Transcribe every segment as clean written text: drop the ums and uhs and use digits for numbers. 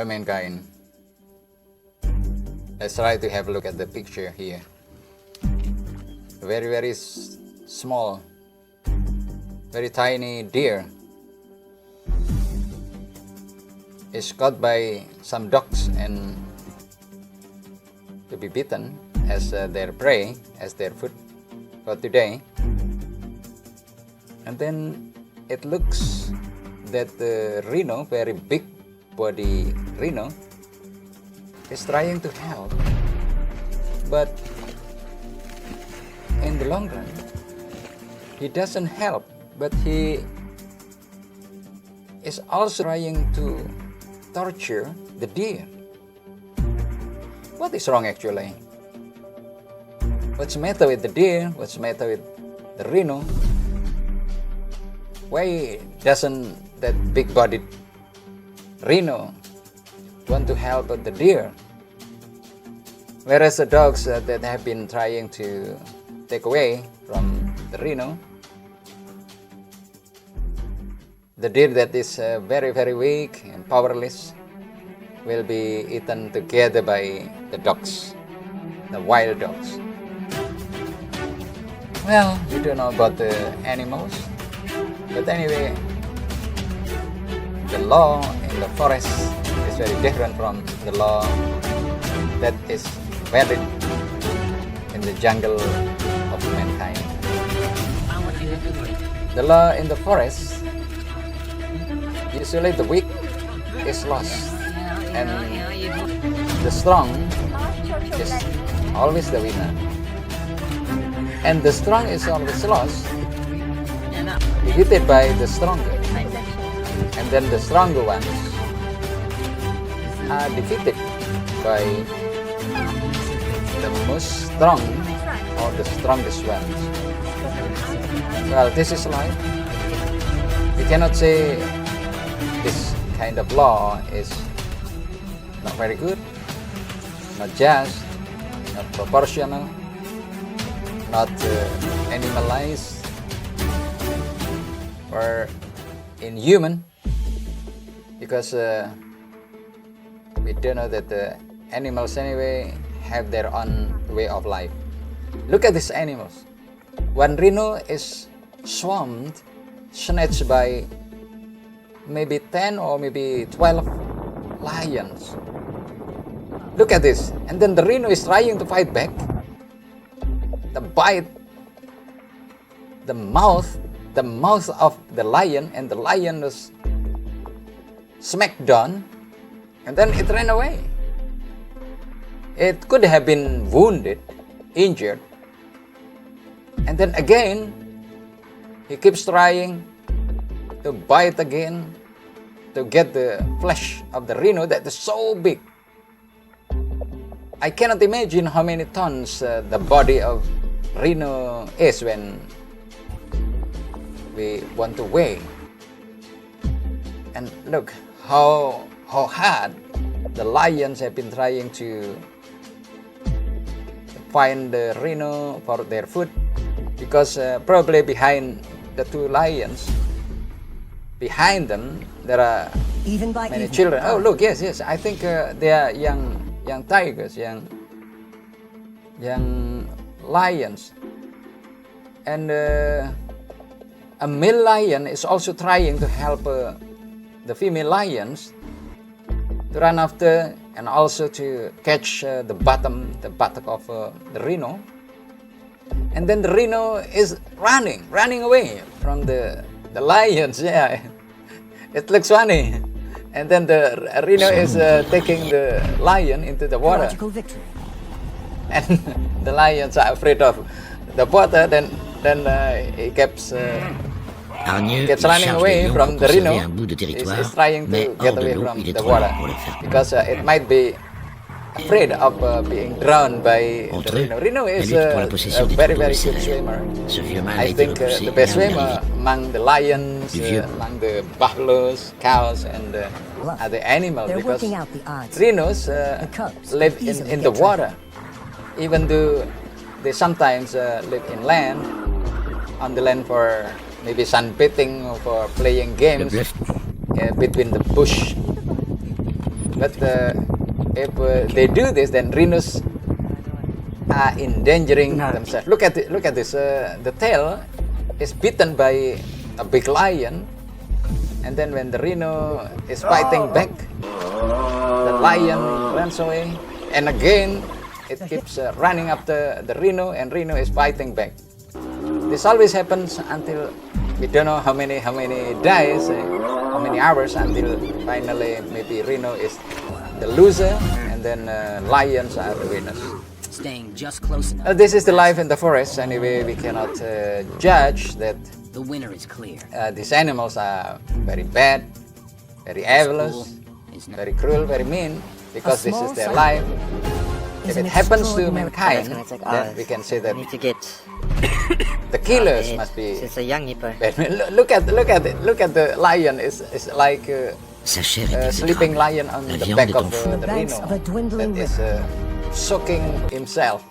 mankind. Let's try to have a look at the picture here. Very, very small, very tiny deer is caught by some dogs and to be beaten as their prey, as their food for today. And then it looks that the rhino, very big body rhino, is trying to help, but in the long run he doesn't help, but he is also trying to torture the deer. What is wrong actually? What's the matter with the deer? What's the matter with the rhino? Why doesn't that big-bodied rhino want to help the deer? Whereas the dogs that have been trying to take away from the rhino, the deer that is very, very weak and powerless will be eaten together by the dogs, the wild dogs. Well, we don't know about the animals, but anyway, the law in the forest is very different from the law that is valid in the jungle of mankind. The law in the forest, usually the weak is lost and the strong is always the winner. And the strong is always lost, defeated by the stronger. And then the stronger ones are defeated by the most strong or the strongest ones. Well, this is life. We cannot say this kind of law is not very good, not just, not proportional, not animalized or inhuman, because we do know that the animals anyway have their own way of life. Look at these animals. One rhino is swarmed, snatched by maybe 10 or maybe 12 lions. Look at this. And then the rhino is trying to fight back. The bite, the mouth of the lion, and the lion was smacked down, and then it ran away. It could have been wounded, injured, and then again he keeps trying to bite again to get the flesh of the rhino that is so big. I cannot imagine how many tons the body of rhino is when we want to weigh. And look how hard the lions have been trying to find the rhino for their food, because probably behind the two lions, behind them there are many children. Oh look, yes, I think they are young tigers, young lions, and a male lion is also trying to help the female lions to run after and also to catch the buttock of the rhino. And then the rhino is running away from the lions. Yeah, it looks funny. And then the rhino is taking the lion into the water. And the lions are afraid of the water. Then he keeps running away from the rhino. He's trying to get away from the water because it might be afraid of being drowned by the rhino. Rhino is a very, very good swimmer. I think the best swimmer among the lions, among the buffaloes, cows, and other animals, because rhinos live in the water, even though they sometimes live in land, on the land for maybe sunbathing or for playing games between the bush. But if they do this, then rhinos are endangering themselves. Look at this. The tail is bitten by a big lion, and then when the rhino is fighting back, the lion runs away, and again it keeps running after the rhino, and rhino is fighting back. This always happens until we don't know how many days, how many hours, until finally maybe rhino is the loser, and then lions are the winners. Staying just close enough. This is the life in the forest. Anyway, we cannot judge that. The winner is clear. These animals are very bad, very evil, very cruel, very mean, because this is their life. If it happens to mankind, then we can say that need to get the killers must be. It's a young nipper. Look at the lion. Is like sleeping lion on the back of the rhino. That is soaking himself.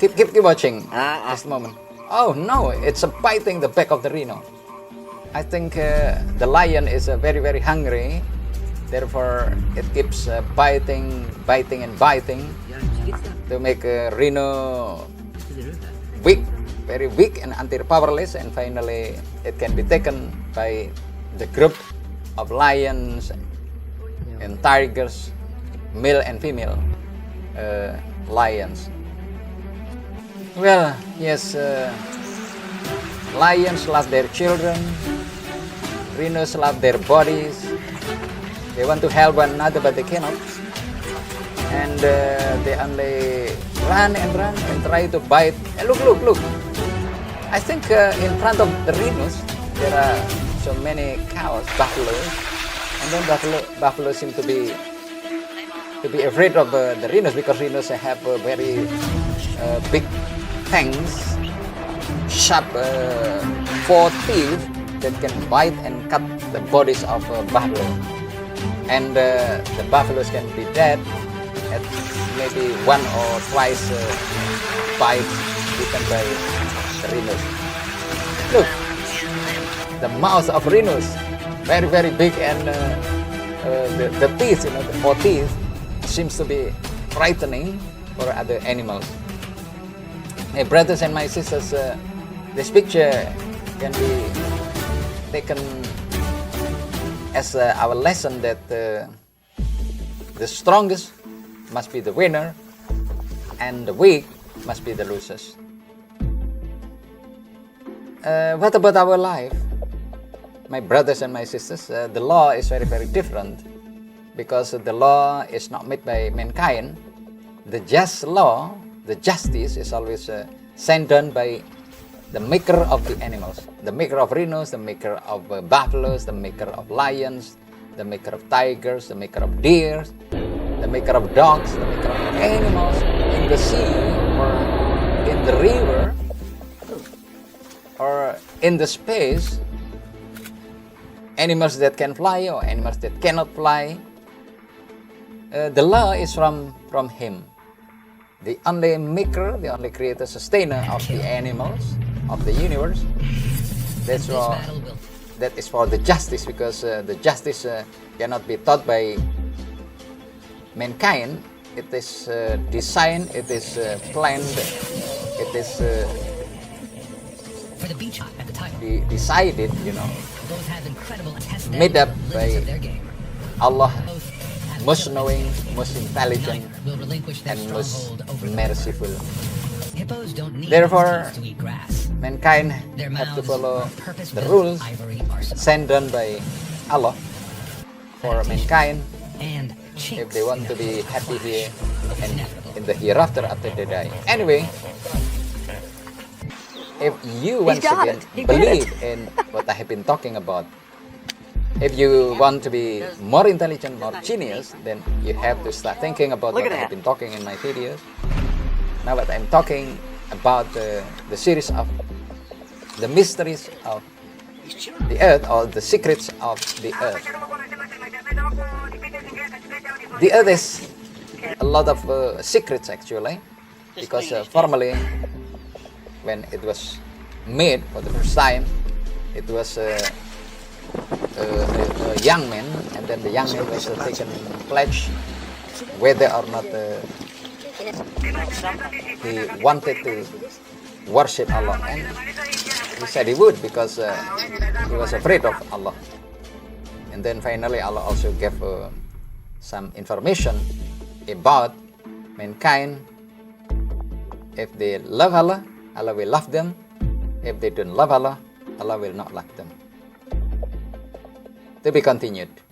Keep watching. Just a moment. Oh no, it's biting the back of the rhino. I think the lion is very hungry. Therefore, it keeps biting to make rhino weak, very weak and until powerless, and finally it can be taken by the group of lions and tigers, male and female lions. Well, yes, lions love their children, rhinos love their bodies. They want to help one another, but they cannot. And they only run and try to bite. And look. I think in front of the rhinos, there are so many cows, buffaloes. And then buffalo seem to be afraid of the rhinos, because rhinos have very big fangs, sharp 4 teeth that can bite and cut the bodies of buffalo. And the buffaloes can be dead at maybe 1 or twice bites eaten by the rhinos. Look, the mouth of rhinos, very big, and the teeth, the 4 teeth, seems to be frightening for other animals. My brothers and my sisters, this picture can be taken as our lesson that the strongest must be the winner, and the weak must be the losers. What about our life? My brothers and my sisters, the law is very different, because the law is not made by mankind. The just law, the justice, is always sent down by the maker of the animals, the maker of rhinos, the maker of buffaloes, the maker of lions, the maker of tigers, the maker of deer, the maker of dogs, the maker of animals in the sea or in the river or in the space, animals that can fly or animals that cannot fly. The law is from him, the only maker, the only creator, sustainer of the animals, of the universe. That is for the justice, because the justice cannot be taught by mankind. It is designed, it is planned, it is For the beach at the time. decided, Both have incredible test made up by their game. Allah, most knowing, most intelligent, Will relinquish their and most stronghold over the merciful. hippos don't need Therefore, to eat grass. Mankind Their have to mouths follow are the purpose-built rules ivory arsenal. sent down by Allah for mankind, And if they want to be happy here and in the hereafter after they die. Anyway, if you once again believe in what I have been talking about, if you want to be more intelligent, more genius, then you have to start thinking about what I have been talking in my videos. Now what I'm talking about the series of the mysteries of the earth, or the secrets of the earth. The earth is a lot of secrets actually, because formerly when it was made for the first time, it was a young man, and And then the young man was taken pledge whether or not he wanted to worship Allah, and he said he would because he was afraid of Allah. And then finally Allah also gave some information about mankind. If they love Allah, Allah will love them. If they don't love Allah, Allah will not love them. To be continued.